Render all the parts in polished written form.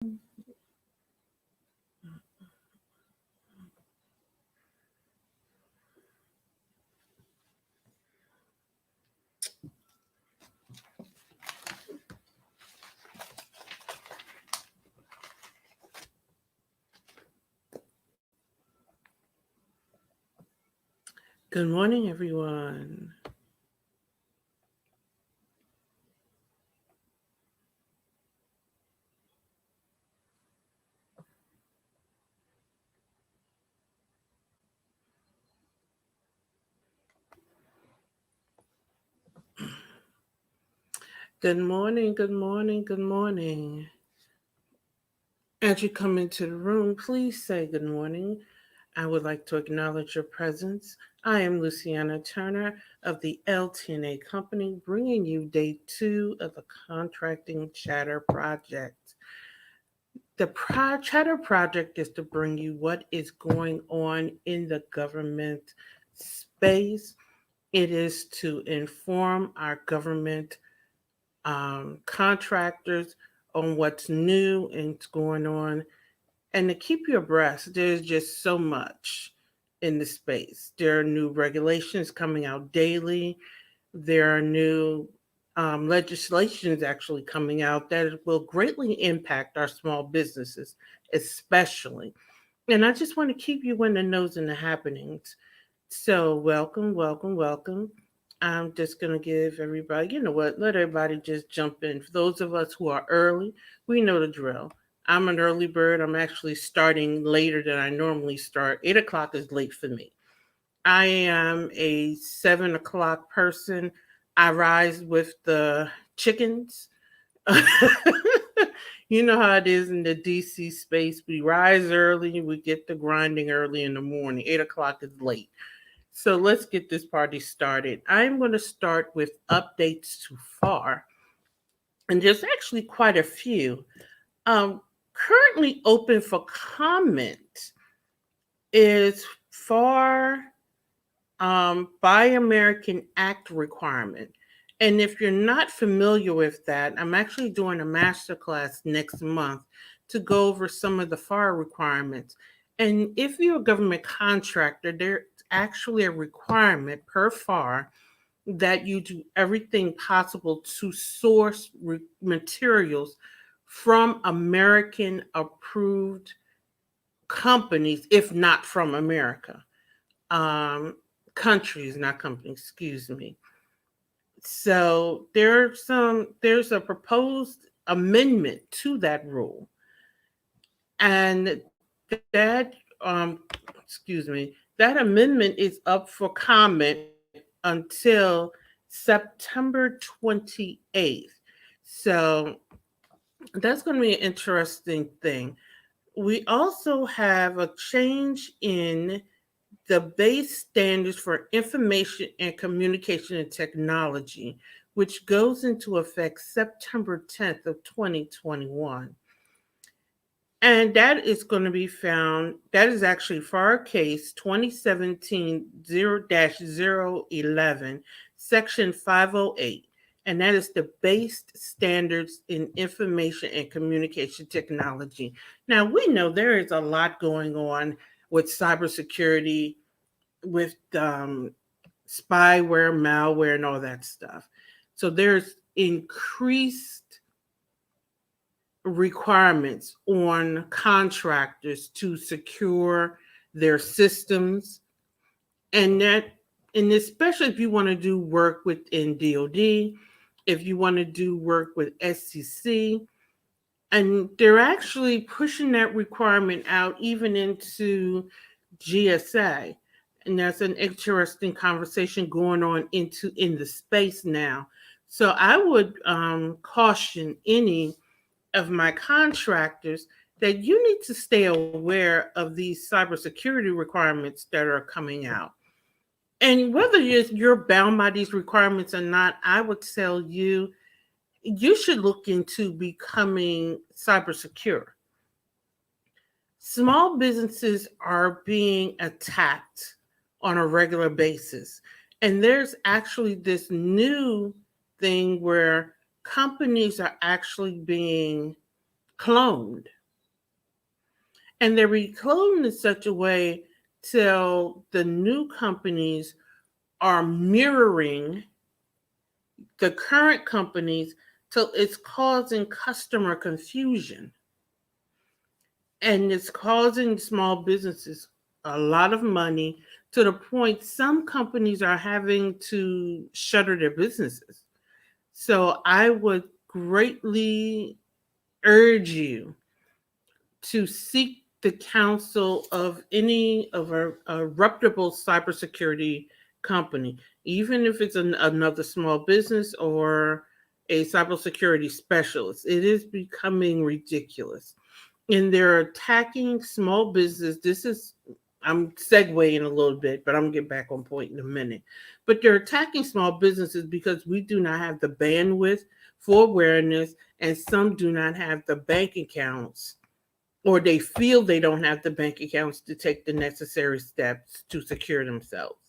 Good morning, everyone. Good morning, good morning, good morning. As you come into the room, please say good morning. I would like to acknowledge your presence. I am Luciana Turner of the LT&A company, bringing you day 2 of the Contracting Chatter Project. The Chatter Project is to bring you what is going on in the government space. It is to inform our government contractors on what's new and what's going on, and to keep you abreast. There's just so much in the space. There are new regulations coming out daily. There are new legislations actually coming out that will greatly impact our small businesses, especially. And I just want to keep you in the nose in the happenings. So, welcome, welcome, welcome. I'm just going to give everybody, you know what, let everybody just jump in. For those of us who are early, we know the drill. I'm an early bird. I'm actually starting later than I normally start. 8 o'clock is late for me. I am a 7 o'clock person. I rise with the chickens. You know how it is in the DC space. We rise early, we get the grinding early in the morning. 8 o'clock is late. So let's get this party started. I'm going to start with updates so far, and there's actually quite a few. Currently open for comment is for Buy American Act requirement. And if you're not familiar with that, I'm actually doing a masterclass next month to go over some of the FAR requirements. And if you're a government contractor, there's actually a requirement per FAR that you do everything possible to source materials from American approved companies, if not from America. Um, Countries, not companies, excuse me. So there's a proposed amendment to that rule, and that excuse me, that amendment is up for comment until September 28th. So that's going to be an interesting thing. We also have a change in the base standards for information and communication and technology, which goes into effect September 10th of 2021. And that is going to be found, that is actually for our case 2017 0-011, section 508. And that is the base standards in information and communication technology. Now, we know there is a lot going on with cybersecurity, with spyware, malware, and all that stuff. So there's increased requirements on contractors to secure their systems, and that, and especially if you want to do work within DoD, if you want to do work with SEC, and they're actually pushing that requirement out even into GSA. And that's an interesting conversation going on in the space now. So I would caution any of my contractors that you need to stay aware of these cybersecurity requirements that are coming out. And whether you're bound by these requirements or not, I would tell you, you should look into becoming cyber secure. Small businesses are being attacked on a regular basis. And there's actually this new thing where companies are actually being cloned. And they're recloned in such a way till the new companies are mirroring the current companies till it's causing customer confusion. And it's causing small businesses a lot of money to the point some companies are having to shutter their businesses. So I would greatly urge you to seek the counsel of any of a reputable cybersecurity company, even if it's another small business or a cybersecurity specialist. It is becoming ridiculous. And they're attacking small business. I'm segueing a little bit, but I'm going to get back on point in a minute. But they're attacking small businesses because we do not have the bandwidth for awareness, and some do not have the bank accounts, or they feel they don't have the bank accounts to take the necessary steps to secure themselves.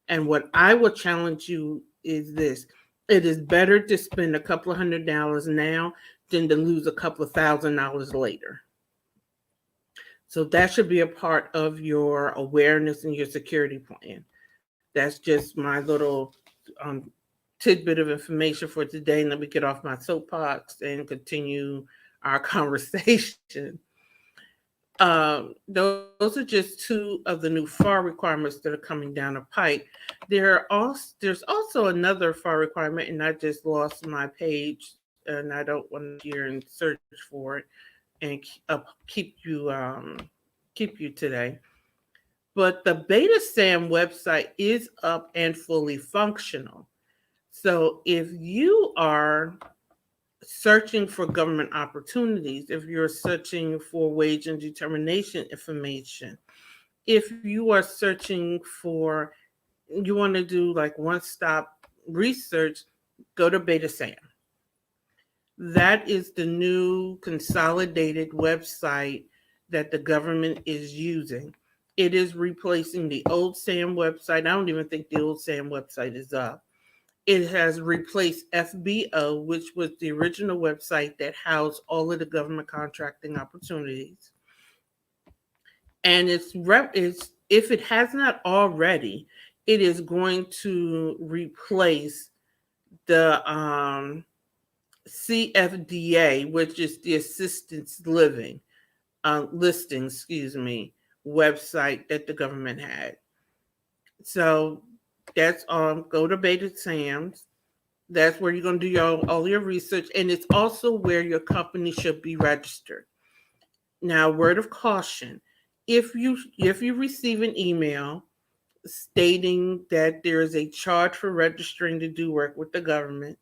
And what I will challenge you is this: it is better to spend a couple of $100 now than to lose a couple of $1,000 later. So that should be a part of your awareness and your security plan. That's just my little um, tidbit of information for today. And let me get off my soapbox and continue our conversation. Those are just two of the new FAR requirements that are coming down the pike. There's also another FAR requirement, and I just lost my page, and I don't want to here and search for it and keep you today. But the BetaSam website is up and fully functional. So if you are searching for government opportunities, if you're searching for wage and determination information, if you are searching for, you want to do like one stop research, go to BetaSam. That is the new consolidated website that the government is using. It is replacing the old SAM website. I don't even think the old SAM website is up. It has replaced FBO, which was the original website that housed all of the government contracting opportunities. And it's if it has not already, it is going to replace the CFDA, which is the assistance living listing, website that the government had. So that's go to Beta Sam's. That's where you're going to do all your research, and it's also where your company should be registered. Now, word of caution: if you receive an email stating that there is a charge for registering to do work with the government,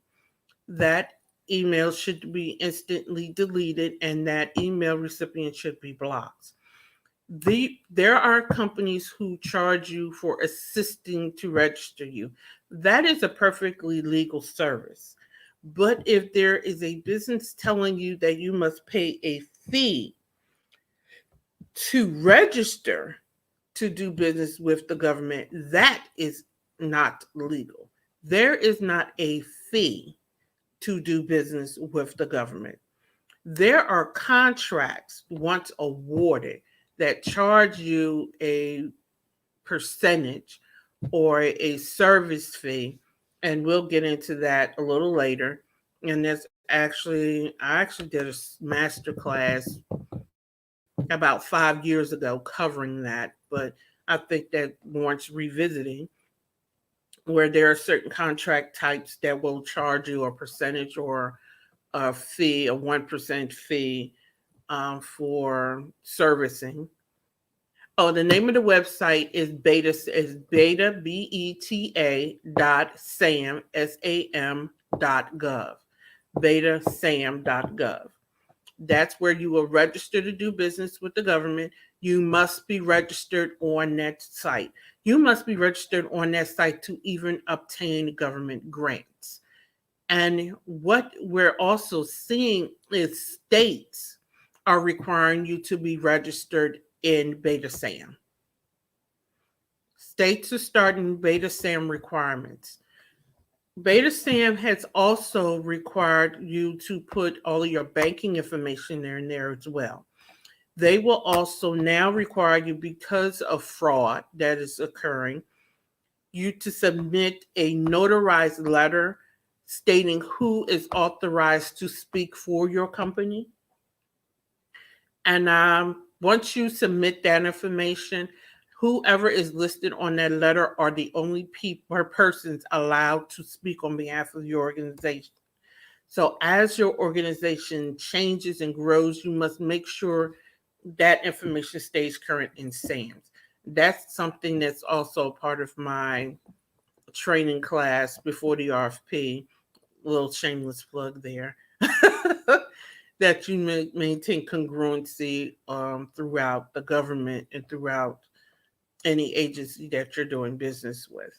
that email should be instantly deleted, and that email recipient should be blocked. There are companies who charge you for assisting to register you. That is a perfectly legal service. But if there is a business telling you that you must pay a fee to register to do business with the government, that is not legal. There is not a fee to do business with the government. There are contracts once awarded that charge you a percentage or a service fee, and we'll get into that a little later. And I actually did a master class about 5 years ago covering that, but I think that warrants revisiting, where there are certain contract types that will charge you a percentage or a fee, a 1% fee for servicing. Oh, the name of the website is beta BETA .sam betasam.gov. That's where you will register to do business with the government. You must be registered on that site. You must be registered on that site to even obtain government grants. And what we're also seeing is states are requiring you to be registered in BetaSam. States are starting BetaSam requirements. BetaSam has also required you to put all of your banking information there in there as well. They will also now require you, because of fraud that is occurring, you to submit a notarized letter stating who is authorized to speak for your company. And once you submit that information, whoever is listed on that letter are the only people or persons allowed to speak on behalf of your organization. So as your organization changes and grows, you must make sure that information stays current in SAMS. That's something that's also part of my training class before the RFP. A little shameless plug there. That you maintain congruency throughout the government and throughout any agency that you're doing business with.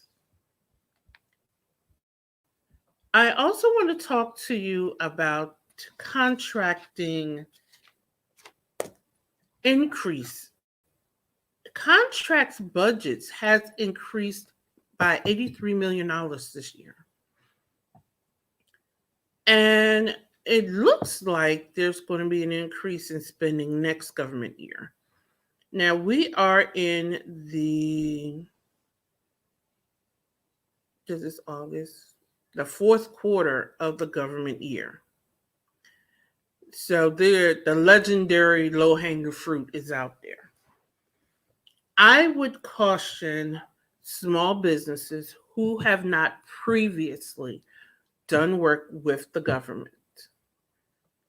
I also want to talk to you about contracting increase. Contracts budgets has increased by $83 million this year. And it looks like there's going to be an increase in spending next government year. Now we are in this is August, the fourth quarter of the government year. So the legendary low hanging fruit is out there. I would caution small businesses who have not previously done work with the government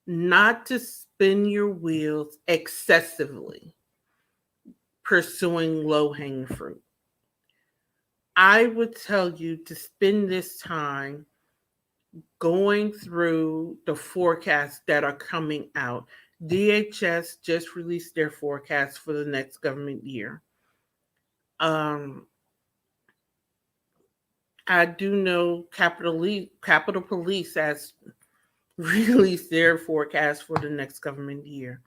not to spin your wheels excessively pursuing low hanging fruit. I would tell you to spend this time going through the forecasts that are coming out. DHS just released their forecast for the next government year. Um, I do know Capitol Police has released their forecast for the next government year.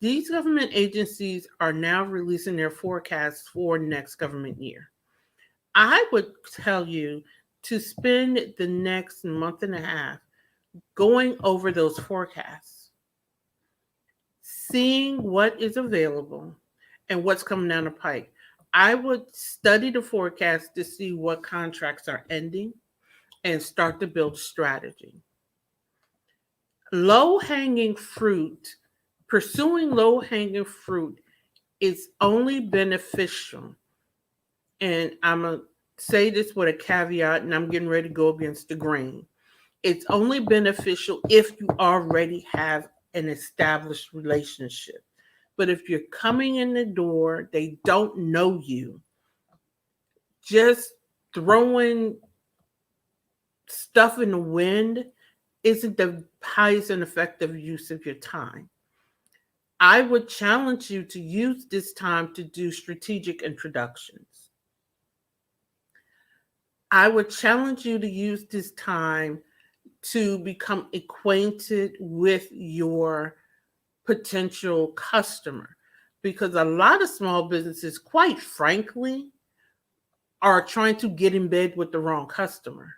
These government agencies are now releasing their forecasts for next government year. I would tell you to spend the next month and a half going over those forecasts, seeing what is available and what's coming down the pike. I would study the forecast to see what contracts are ending and start to build strategy. Low hanging fruit, pursuing low hanging fruit is only beneficial. And I'm going to say this with a caveat, and I'm getting ready to go against the grain. It's only beneficial if you already have an established relationship. But if you're coming in the door, they don't know you, just throwing stuff in the wind isn't the highest and effective use of your time. I would challenge you to use this time to do strategic introductions. I would challenge you to use this time to become acquainted with your potential customer, because a lot of small businesses, quite frankly, are trying to get in bed with the wrong customer.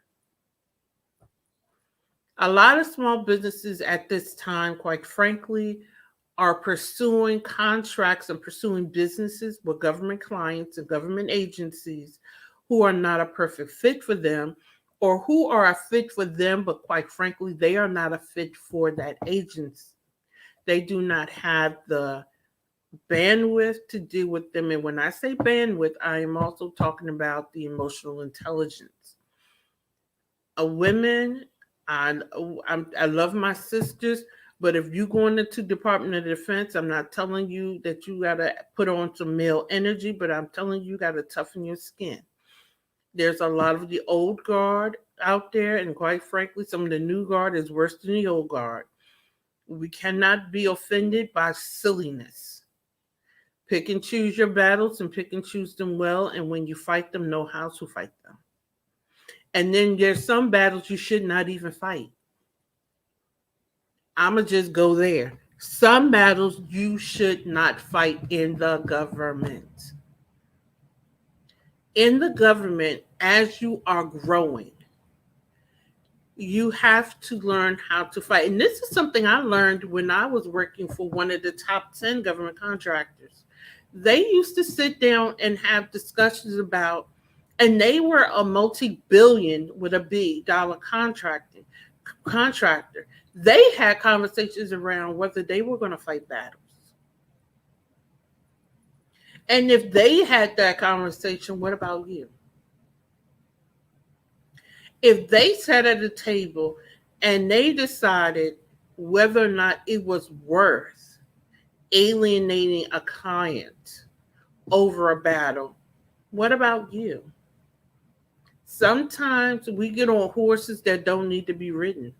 A lot of small businesses at this time, quite frankly, are pursuing contracts and pursuing businesses with government clients and government agencies who are not a perfect fit for them, or who are a fit for them, but quite frankly, they are not a fit for that agency. They do not have the bandwidth to deal with them. And when I say bandwidth, I am also talking about the emotional intelligence. A women, I love my sisters, but if you going into Department of Defense, I'm not telling you that you got to put on some male energy, but I'm telling you got to toughen your skin. There's a lot of the old guard out there, and quite frankly, some of the new guard is worse than the old guard. We cannot be offended by silliness. Pick and choose your battles and pick and choose them well, and when you fight them, know how to fight them. And then there's some battles you should not even fight. I'ma just go there. Some battles you should not fight in the government. In the government, as you are growing, You have to learn how to fight. And this is something I learned when I was working for one of the top 10 government contractors. They used to sit down and have discussions about, and they were a multi-billion with a B dollar contractor. They had conversations around whether they were going to fight battles. And if they had that conversation, what about you? If they sat at a table and they decided whether or not it was worth alienating a client over a battle, what about you? Sometimes we get on horses that don't need to be ridden.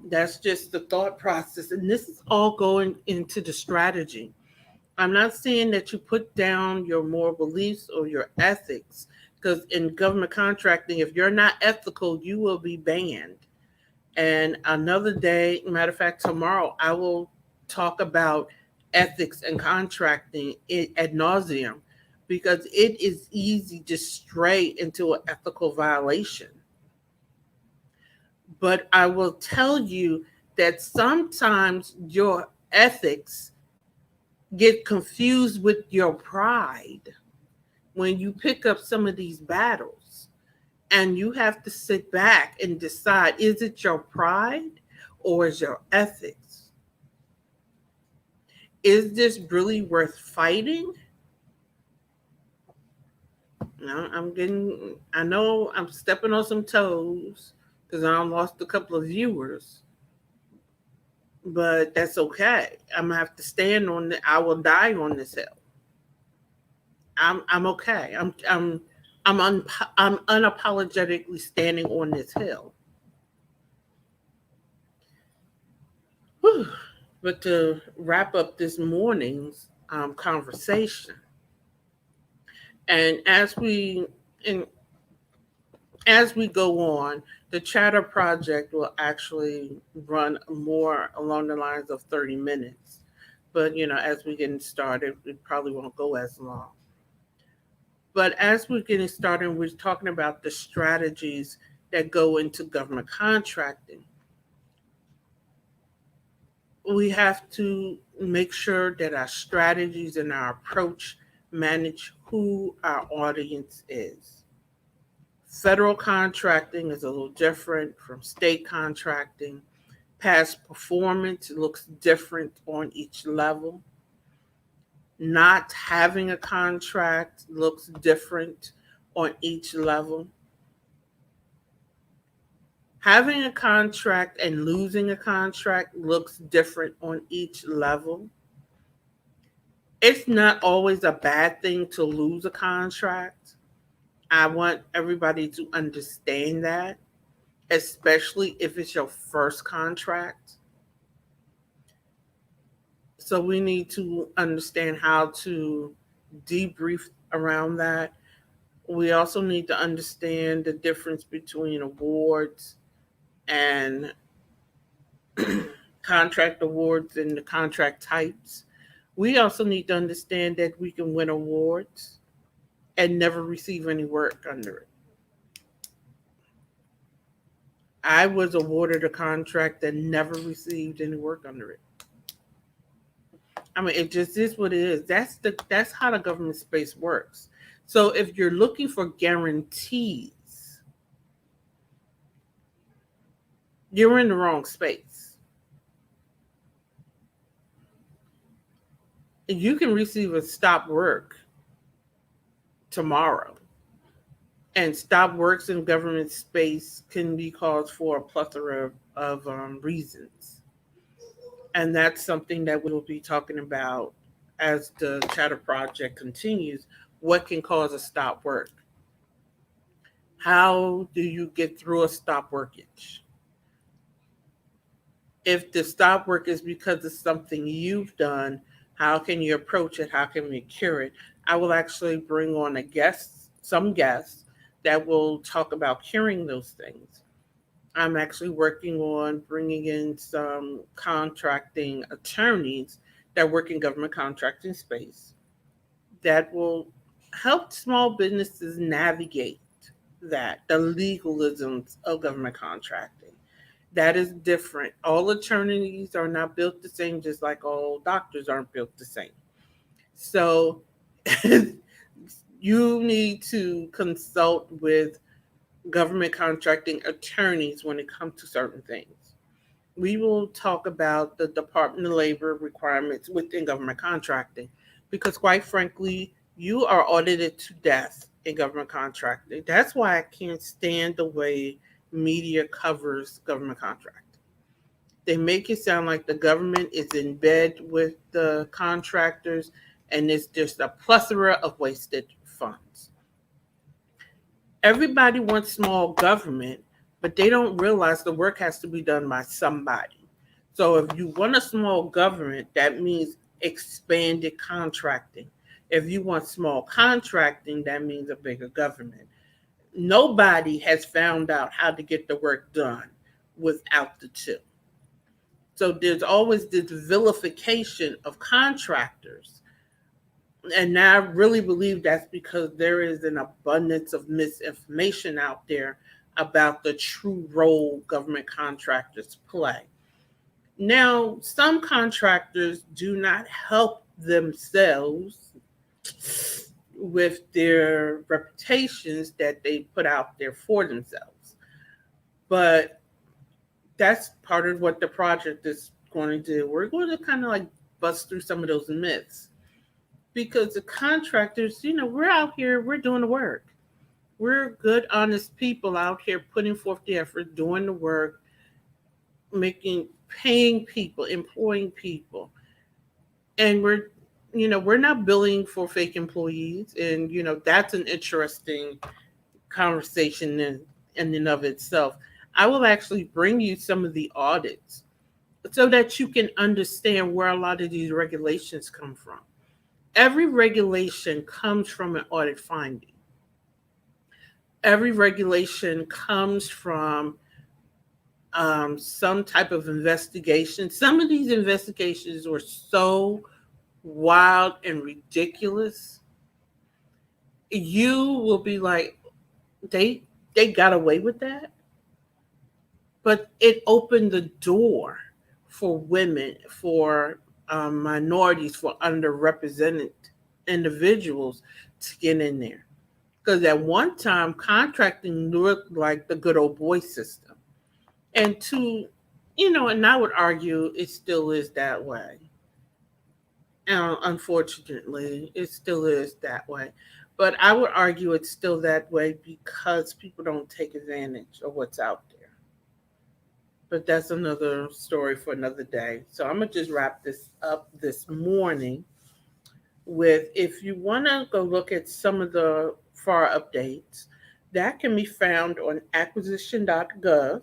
That's just the thought process. And this is all going into the strategy. I'm not saying that you put down your moral beliefs or your ethics, because in government contracting, if you're not ethical, you will be banned. And another day, matter of fact, tomorrow, I will talk about ethics and contracting ad nauseum, because it is easy to stray into an ethical violation. But I will tell you that sometimes your ethics get confused with your pride when you pick up some of these battles. And you have to sit back and decide, is it your pride or is your ethics? Is this really worth fighting? I know I'm stepping on some toes because I lost a couple of viewers, but that's okay. I'm gonna have to stand on I will die on this hill. I'm okay. I'm unapologetically standing on this hill. Whew. But to wrap up this morning's conversation, and and as we go on, the chatter project will actually run more along the lines of 30 minutes. But as we get started, it probably won't go as long. But as we're getting started, we're talking about the strategies that go into government contracting. We have to make sure that our strategies and our approach manage who our audience is. Federal contracting is a little different from state contracting. Past performance looks different on each level. Not having a contract looks different on each level. Having a contract and losing a contract looks different on each level. It's not always a bad thing to lose a contract. I want everybody to understand that, especially if it's your first contract. So we need to understand how to debrief around that. We also need to understand the difference between awards and contract awards and the contract types. We also need to understand that we can win awards and never receive any work under it. I was awarded a contract that never received any work under it. I mean, it just is what it is. That's how the government space works. So if you're looking for guarantees, you're in the wrong space. You can receive a stop work tomorrow. And stop works in government space can be caused for a plethora of reasons. And that's something that we'll be talking about as the Chatter Project continues. What can cause a stop work? How do you get through a stop workage? If the stop work is because of something you've done, how can you approach it? How can we cure it? I will actually bring on some guests that will talk about curing those things. I'm actually working on bringing in some contracting attorneys that work in government contracting space that will help small businesses navigate. that, the legalisms of government contracting. That is different. All attorneys are not built the same, just like all doctors aren't built the same. So you need to consult with government contracting attorneys when it comes to certain things. We will talk about the Department of Labor requirements within government contracting because, quite frankly, you are audited to death in government contracting. That's why I can't stand the way media covers government contracting. They make it sound like the government is in bed with the contractors and it's just a plethora of wasted funds. Everybody wants small government, but they don't realize the work has to be done by somebody. So if you want a small government, that means expanded contracting. If you want small contracting, that means a bigger government. Nobody has found out how to get the work done without the two. So there's always this vilification of contractors. And I really believe that's because there is an abundance of misinformation out there about the true role government contractors play. Now, some contractors do not help themselves with their reputations that they put out there for themselves. But that's part of what the project is going to do. We're going to kind of like bust through some of those myths because the contractors, we're out here, we're doing the work. We're good, honest people out here putting forth the effort, doing the work, paying people, employing people. And we're not billing for fake employees. And, that's an interesting conversation in and of itself. I will actually bring you some of the audits so that you can understand where a lot of these regulations come from. Every regulation comes from an audit finding. Every regulation comes from some type of investigation. Some of these investigations were so wild and ridiculous. You will be like, they got away with that, but it opened the door for women, for minorities, for underrepresented individuals to get in there. Because at one time, contracting looked like the good old boy system. And and I would argue it still is that way. Unfortunately, it still is that way. But I would argue it's still that way because people don't take advantage of what's out there. But that's another story for another day. So I'm going to just wrap this up this morning with, if you want to go look at some of the FAR updates, that can be found on acquisition.gov.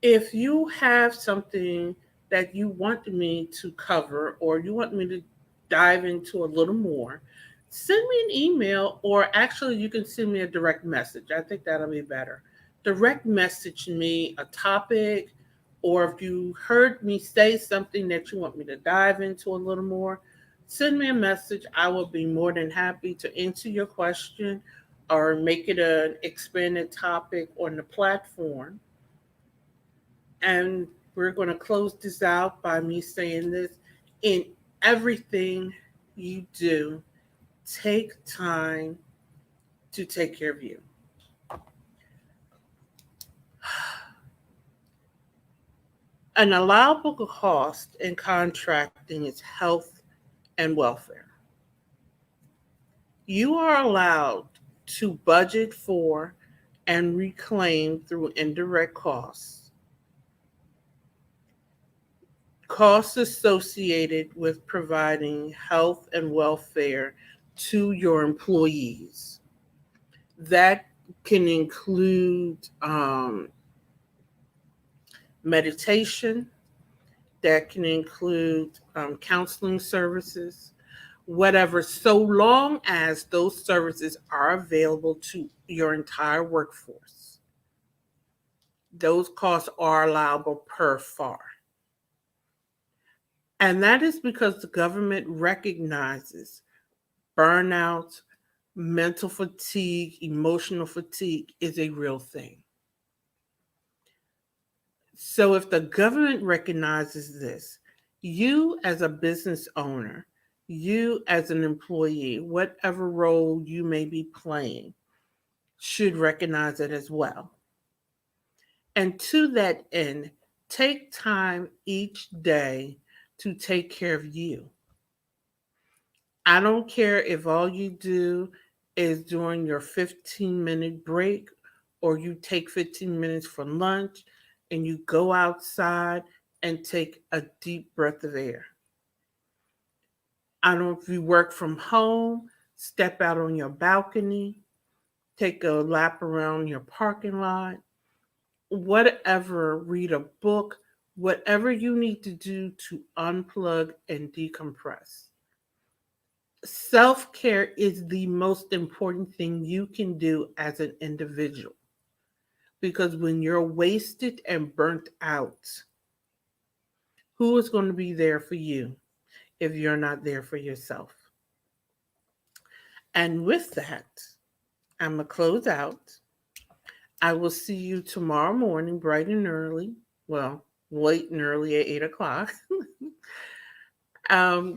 If you have something that you want me to cover or you want me to dive into a little more, send me an email, or actually you can send me a direct message. I think that'll be better. Direct message me a topic, or if you heard me say something that you want me to dive into a little more, send me a message. I will be more than happy to answer your question or make it an expanded topic on the platform. And we're going to close this out by me saying this: in everything you do, take time to take care of you. An allowable cost in contracting is health and welfare. You are allowed to budget for and reclaim through indirect costs associated with providing health and welfare to your employees. That can include meditation, that can include counseling services, whatever, so long as those services are available to your entire workforce. Those costs are allowable per FAR. And that is because the government recognizes burnout, mental fatigue, emotional fatigue is a real thing. So if the government recognizes this, you as a business owner, you as an employee, whatever role you may be playing, should recognize it as well. And to that end, take time each day to take care of you. I don't care if all you do is during your 15-minute break or you take 15 minutes for lunch and you go outside and take a deep breath of air. I don't know if you work from home, step out on your balcony, take a lap around your parking lot, whatever, read a book, whatever you need to do to unplug and decompress. Self care is the most important thing you can do as an individual because when you're wasted and burnt out, who is going to be there for you if you're not there for yourself? And with that, I'm going to close out. I will see you tomorrow morning, bright and early. Well, late and early at 8 o'clock,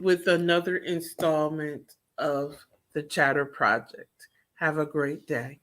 with another installment of the Chatter Project. Have a great day.